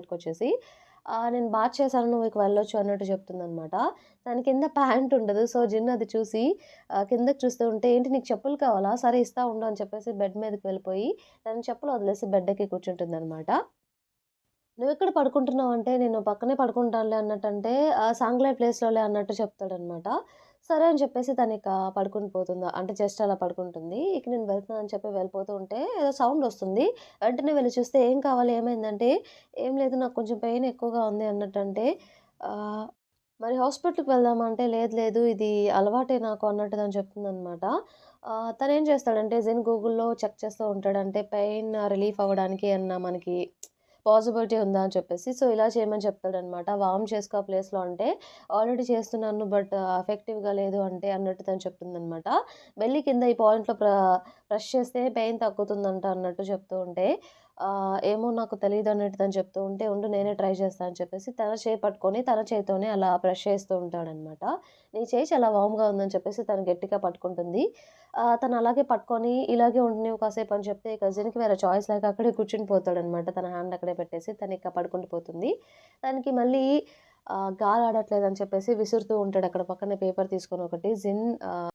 బయటకొచ్చేసి. నేను బాత్ చేశాను నువ్వు ఇక వెళ్ళొచ్చు అన్నట్టు చెప్తుందనమాట. దాని కింద ప్యాంట్ ఉండదు. సో, జిన్ అది చూసి కిందకి చూస్తూ ఉంటే, "ఏంటి నీకు చెప్పులు కావాలా? సరే ఇస్తా ఉండు" అని చెప్పేసి బెడ్ మీదకి వెళ్ళిపోయి తను చెప్పులు వదిలేసి బెడ్ ఎక్కి కూర్చుంటుందనమాట. "నువ్వెక్కడ పడుకుంటున్నావంటే, నేను పక్కనే పడుకుంటానులే" అన్నట్టంటే, "సాంగ్లై ప్లేస్‌లోలే" అన్నట్టు చెప్తాడనమాట. సరే అని చెప్పేసి తనిక పడుకొని పోతుంది. అంటే జస్ట్ అలా పడుకుంటుంది. ఇక నేను వెళ్తున్నాను అని చెప్పి వెళ్ళిపోతూ ఉంటే ఏదో సౌండొస్తుంది. వెంటనే వెళ్లి చూస్తే ఏం కావాలి ఏమైందంటే, "ఏం లేదు నాకు కొంచెం పెయిన్ ఎక్కువగా ఉంది" అన్నట్టంటే, ఆహ్, మరి హాస్పిటల్‌కి వెళ్దామా అంటే, "లేదు లేదు ఇది అలవాటే నాకు" అన్నట్టు తను చెప్తుందనమాట. తనేం చేస్తాడంటే జెన్ గూగుల్‌లో చెక్ చేస్తూ ఉంటాడు. అంటే పెయిన్ రిలీఫ్ అవ్వడానికి ఏమన్నా మనకి పాసిబిలిటీ ఉందా అని చెప్పేసి. సో, ఇలా చేయమని చెప్తాడనమాట. వార్మ్ చేసుకో ఆ ప్లేస్‌లో అంటే, ఆల్రెడీ చేస్తున్నాను బట్ ఎఫెక్టివ్‌గా లేదు అంటే అన్నట్టు తను చెప్తుందనమాట. వెళ్లి కింద ఈ పాయింట్‌లో ప్రెస్ చేస్తే పెయిన్ తగ్గుతుందంట అన్నట్టు చెప్తూ ఉంటే, ఏమో నాకు తెలీదన్నట్టు తను చెప్తూ ఉంటే, ఉండు నేనే ట్రై చేస్తా అని చెప్పేసి తన చేయి పట్టుకొని తన చేత్తోనే అలా ప్రెస్ చేస్తూ ఉంటాడనమాట. నీ చేయి చాలా వార్మ్‌గా ఉందని చెప్పేసి తను గట్టిగా పట్టుకుంటుంది. తను అలాగే పట్టుకొని ఇలాగే ఉండు నువ్వు కాసేపు అని చెప్తే కజిన్‌కి వేరే చాయిస్ లేక అక్కడే కూర్చుని పోతాడనమాట. తన హ్యాండ్ అక్కడే పెట్టేసి తనిక పడుకుంటూ పోతుంది. తనకి మళ్ళీ గాలాడట్లేదని చెప్పేసి విసురుతూ ఉంటాడు. అక్కడ పక్కనే పేపర్ తీసుకొని ఒకటి జిన్